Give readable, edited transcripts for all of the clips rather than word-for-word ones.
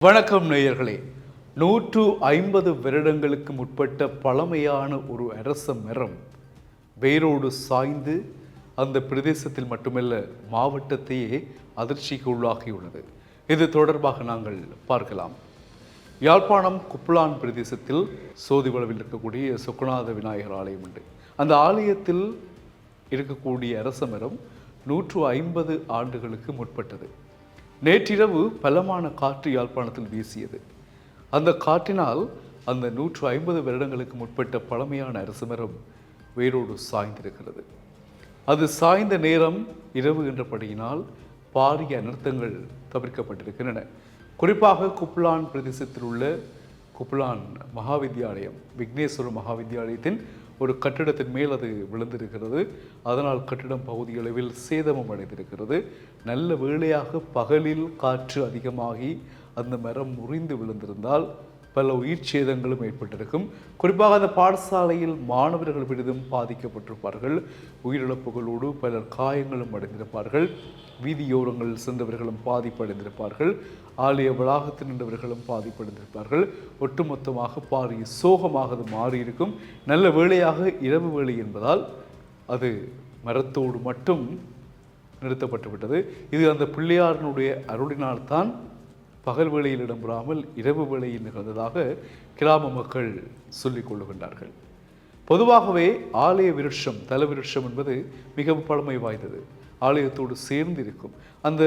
வணக்கம் நேயர்களே. 150 வருடங்களுக்கு முற்பட்ட பழமையான ஒரு அரச மரம் வேரோடு சாய்ந்து அந்த பிரதேசத்தில் மட்டுமல்ல மாவட்டத்தையே அதிர்ச்சிக்கு உள்ளாகியுள்ளது. இது தொடர்பாக நாங்கள் பார்க்கலாம். யாழ்ப்பாணம் குப்புளான் பிரதேசத்தில் சோதிவளவில் இருக்கக்கூடிய சொக்கநாத விநாயகர் ஆலயம் உண்டு. அந்த ஆலயத்தில் இருக்கக்கூடிய அரச மரம் 150 ஆண்டுகளுக்கு முற்பட்டது. நேற்றிரவு பலமான காற்று யாழ்ப்பாணத்தில் வீசியது. அந்த காற்றினால் அந்த 150 வருடங்களுக்கு முற்பட்ட பழமையான அரச மரம் வேரோடு சாய்ந்திருக்கிறது. அது சாய்ந்த நேரம் இரவு என்றபடியினால் பாரிய அனர்த்தங்கள் தவிர்க்கப்பட்டிருக்கின்றன. குறிப்பாக குப்புளான் பிரதேசத்தில் உள்ள குப்புளான் மகாவித்யாலயம், விக்னேஸ்வர மகாவித்யாலயத்தின் ஒரு கட்டிடத்தின் மேல் அது விழுந்திருக்கிறது. அதனால் கட்டிடம் பகுதியளவில் சேதமும் அடைந்திருக்கிறது. நல்ல வேளையாக பகலில் காற்று அதிகமாகி அந்த மரம் முறிந்து விழுந்திருந்தால் பல உயிர் சேதங்களும் ஏற்பட்டிருக்கும். குறிப்பாக அந்த பாடசாலையில் மாணவர்கள் பெரிதும் பாதிக்கப்பட்டிருப்பார்கள். உயிரிழப்புகளோடு பலர் காயங்களும் அடைந்திருப்பார்கள். வீதியோரங்களில் சென்றவர்களும் பாதிப்படைந்திருப்பார்கள். ஆலய வளாகத்தில் நின்றவர்களும் பாதிப்படைந்திருப்பார்கள். ஒட்டுமொத்தமாக பாரிய சோகமாக அது மாறியிருக்கும். நல்ல வேளையாக இரவு வேளை என்பதால் அது மரத்தோடு மட்டும் நிறுத்தப்பட்டு விட்டது. இது அந்த பிள்ளையாரனுடைய அருளினால்தான் பகல் வேளையில் இடம்பெறாமல் இரவு வேளையில் நிகழ்ந்ததாக கிராம மக்கள் சொல்லிக் கொள்ளுகின்றார்கள். பொதுவாகவே ஆலய விருட்சம், தல விருட்சம் என்பது மிகவும் பழமை வாய்ந்தது. ஆலயத்தோடு சேர்ந்து இருக்கும். அந்த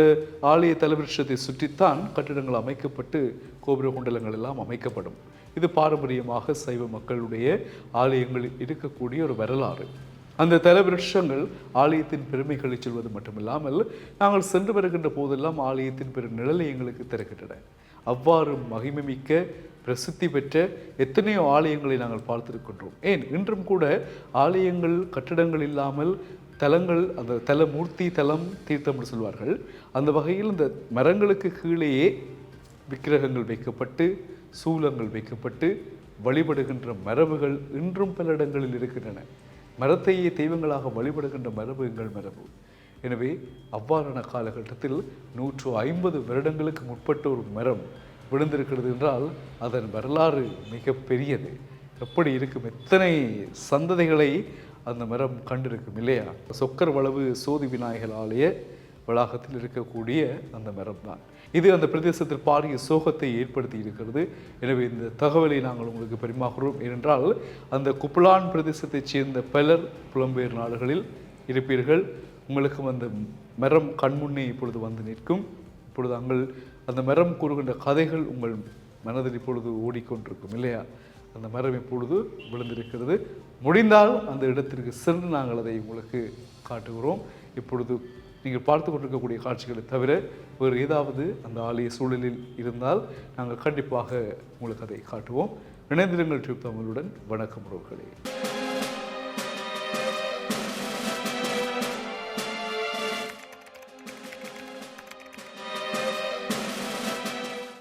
ஆலய தலவிருட்சத்தை சுற்றித்தான் கட்டிடங்கள் அமைக்கப்பட்டு கோபுர குண்டலங்கள் எல்லாம் அமைக்கப்படும். இது பாரம்பரியமாக சைவ மக்களுடைய ஆலயங்களில் இருக்கக்கூடிய ஒரு வரலாறு. அந்த தலவிருட்சங்கள் ஆலயத்தின் பெருமைகளை சொல்வது மட்டுமில்லாமல் நாங்கள் சென்று வருகின்ற போதெல்லாம் ஆலயத்தின் பெரும் நிழலை எங்களுக்கு திறக்கின்றன. அவ்வாறு மகிமைமிக்க பிரசித்தி பெற்ற எத்தனையோ ஆலயங்களை நாங்கள் பார்த்திருக்கின்றோம். ஏன் இன்றும் கூட ஆலயங்கள் கட்டிடங்கள் இல்லாமல் தலங்கள், அந்த தல மூர்த்தி தலம் தீர்த்தம் என்று சொல்வார்கள். அந்த வகையில் இந்த மரங்களுக்கு கீழேயே விக்கிரகங்கள் வைக்கப்பட்டு சூலங்கள் வைக்கப்பட்டு வழிபடுகின்ற மரபுகள் இன்றும் பல இடங்களில் இருக்கின்றன. மரத்தையே தெய்வங்களாக வழிபடுகின்ற மரபு எங்கள் மரபு. எனவே அவ்வாறான காலகட்டத்தில் 150 வருடங்களுக்கு முற்பட்ட ஒரு மரம் விழுந்திருக்கிறது என்றால் அதன் வரலாறு மிக பெரியது. எப்படி இருக்கும், எத்தனை சந்ததிகளை அந்த மரம் கண்டிருக்கும் இல்லையா? சொக்கர் வளவு சோதி விநாயகர் ஆலய வளாகத்தில் இருக்கக்கூடிய அந்த மரம் தான் இது. அந்த பிரதேசத்தில் பாரிய சோகத்தை ஏற்படுத்தி இருக்கிறது. எனவே இந்த தகவலை நாங்கள் உங்களுக்கு பரிமாறுகிறோம். ஏனென்றால் அந்த குப்புளான் பிரதேசத்தைச் சேர்ந்த பலர் புலம்பெயர் நாடுகளில் இருப்பீர்கள். உங்களுக்கும் அந்த மரம் கண்முன்னே இப்பொழுது வந்து நிற்கும். இப்பொழுது அந்த மரம் கூறுகின்ற கதைகள் உங்கள் மனதில் இப்பொழுது ஓடிக்கொண்டிருக்கும் இல்லையா? அந்த மரம் இப்பொழுது விழுந்திருக்கிறது. முடிந்தால் அந்த இடத்திற்கு சென்று நாங்கள் அதை உங்களுக்கு காட்டுகிறோம். இப்பொழுது நீங்கள் பார்த்து கொண்டிருக்கக்கூடிய காட்சிகளை தவிர வேறு ஏதாவது அந்த ஆலய சூழலில் இருந்தால் நாங்கள் கண்டிப்பாக உங்களுக்கு அதை காட்டுவோம். இணைந்திருங்கள் டியூப் தமிழுடன். வணக்கம் உறவுகளே.